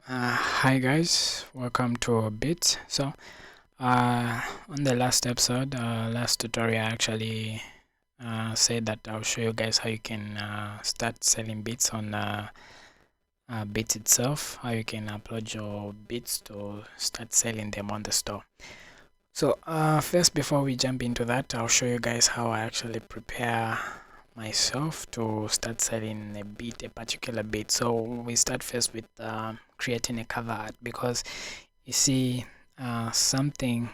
Hi guys, welcome to BeatS. On the last episode, last tutorial, I actually said that I'll show you guys how you can start selling beats on BeatS itself, how you can upload your beats to start selling them on the store. First, before we jump into that, I'll show you guys how I actually prepare myself to start selling a particular beat. So we start first with creating a cover art, because you see, something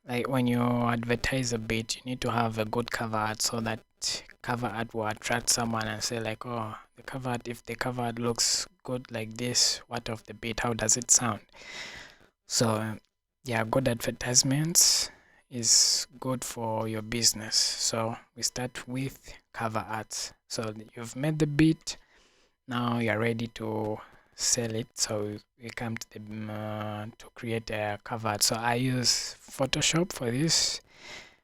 like when you advertise a beat, you need to have a good cover art, so that cover art will attract someone and say like, oh, the cover art, if the cover art looks good like this, what of the beat, how does it sound? So yeah, good advertisements is good for your business. So we start with cover art. So you've made the beat, now you're ready to sell it. So we come to the to create a cover art. So I use Photoshop for this,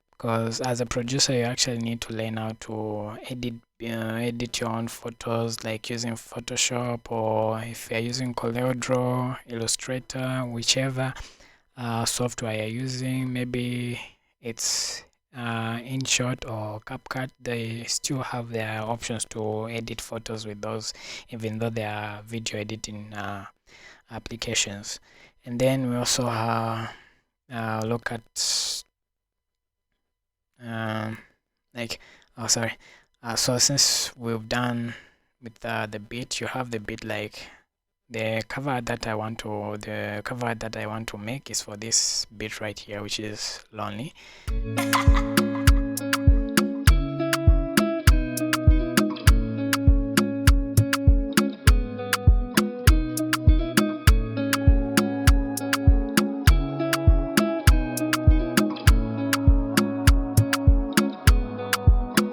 because as a producer you actually need to learn how to edit your own photos, like using Photoshop, or if you're using CorelDRAW, Illustrator, whichever software you're using, maybe it's InShot or CapCut, they still have their options to edit photos with those, even though they are video editing applications. And then we also look at um, like, oh sorry, so since we've done with the beat, you have the beat, like the cover that I want to make is for this beat right here, which is Lonely.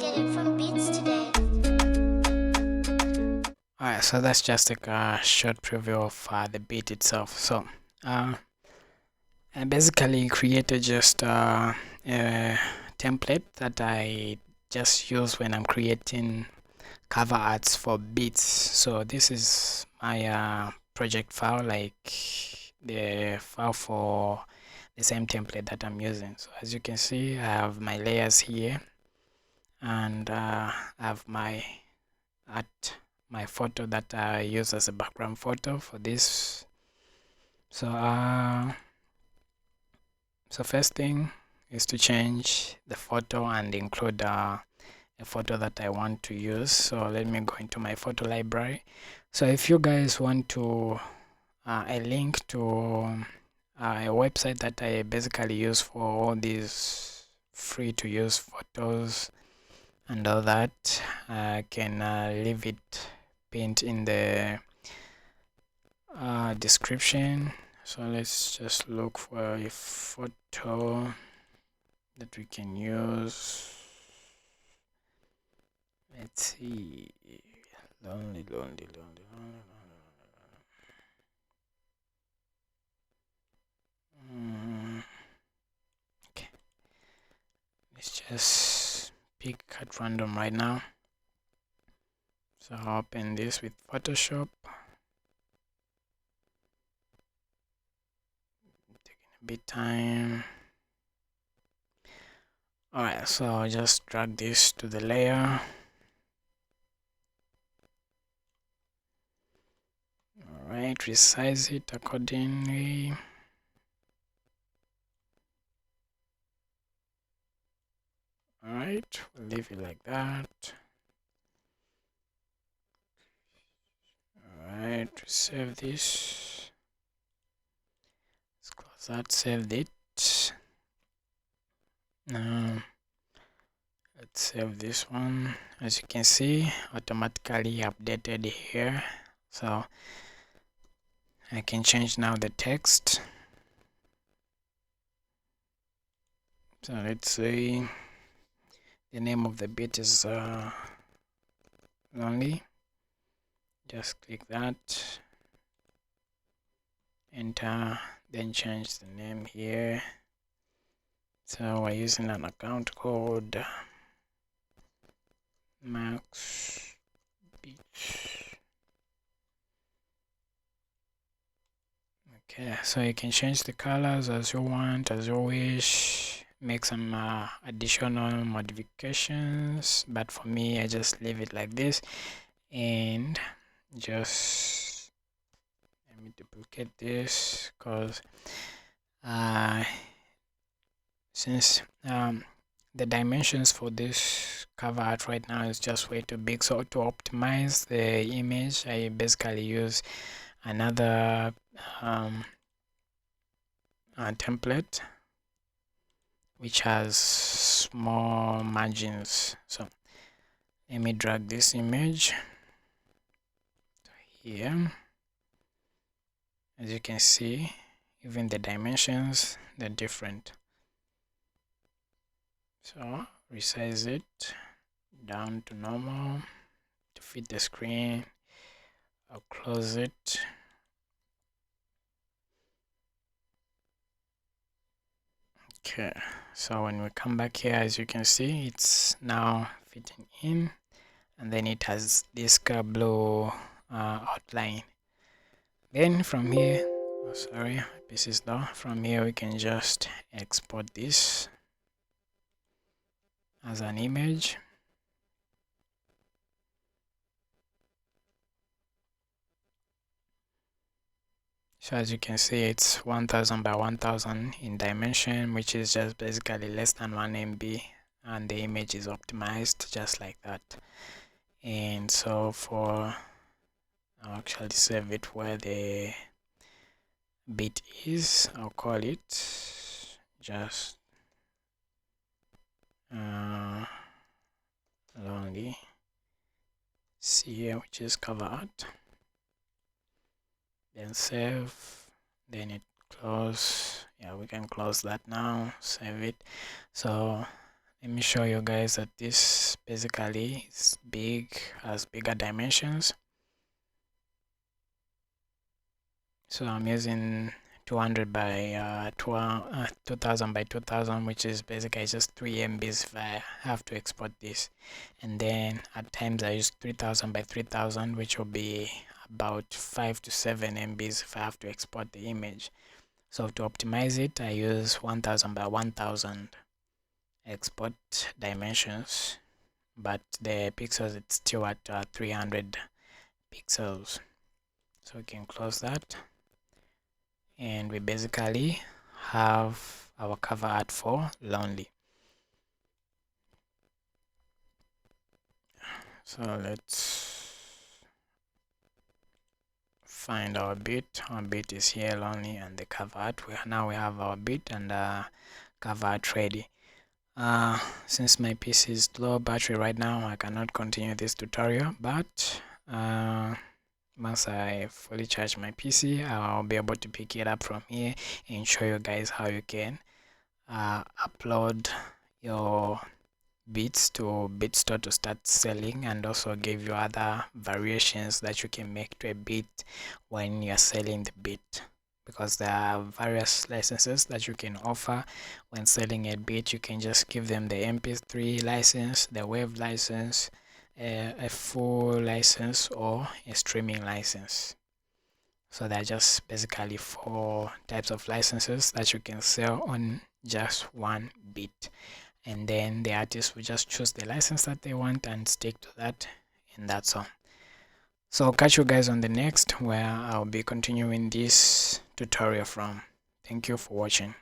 Get it from Beats today. Alright, so that's just like a short preview of the beat itself. So I basically created just a template that I just use when I'm creating cover arts for beats. So this is my project file, like the file for the same template that I'm using. So as you can see, I have my layers here, and I have my art, my photo that I use as a background photo for this. So first thing is to change the photo and include a photo that I want to use. So let me go into my photo library. So if you guys want to a link to a website that I basically use for all these free to use photos and all that, I can leave it pinned in the description. So let's just look for a photo that we can use. Let's see. Lonely, lonely, lonely, lonely, lonely. Okay, let's just pick at random right now. So I'll open this with Photoshop. Taking a bit time. Alright, so I'll just drag this to the layer. Alright, resize it accordingly. Alright, we'll leave it like that. Alright, save this. Let's close that, save it. Now, let's save this one. As you can see, automatically updated here. So I can change now the text. So let's say the name of the beat is Lonely. Just click that, enter, then change the name here. So we're using an account code Max Beat. Okay, so you can change the colors as you want, as you wish, make some additional modifications, but for me I just leave it like this. And just let me duplicate this because since the dimensions for this cover art right now is just way too big, so to optimize the image I basically use another template which has small margins. So let me drag this image here. As you can see, even the dimensions, they're different. So resize it down to normal to fit the screen. I'll close it. Okay, so when we come back here, as you can see, it's now fitting in, and then it has this blue outline. Then from here, oh sorry, this is low. From here we can just export this as an image. So as you can see, it's 1000 by 1000 in dimension, which is just basically less than 1 MB, and the image is optimized just like that. And so I'll actually save it where the beat is. I'll call it just lonely see here, which is cover art. Then save, then it close. Yeah, we can close that now, save it. So let me show you guys that this basically is big, has bigger dimensions. So I'm using 200 by 2000 by 2000, which is basically just 3 MBs if I have to export this. And then at times I use 3000 by 3000, which will be about 5 to 7 MBs if I have to export the image. So to optimize it, I use 1000 by 1000 export dimensions, but the pixels, it's still at 300 pixels. So we can close that. And we basically have our cover art for lonely. So let's find our beat. Our beat is here, lonely, and the cover art. Now we have our beat and cover art ready. Since my PC is low battery right now, I cannot continue this tutorial, but once I fully charge my PC, I'll be able to pick it up from here and show you guys how you can upload your beats to BeatStore to start selling, and also give you other variations that you can make to a beat when you're selling the beat, because there are various licenses that you can offer when selling a beat. You can just give them the MP3 license, the wave license, a full license, or a streaming license. So they're just basically 4 types of licenses that you can sell on just one beat, and then the artist will just choose the license that they want and stick to that, and that's all. So I'll catch you guys on the next, where I'll be continuing this tutorial from. Thank you for watching.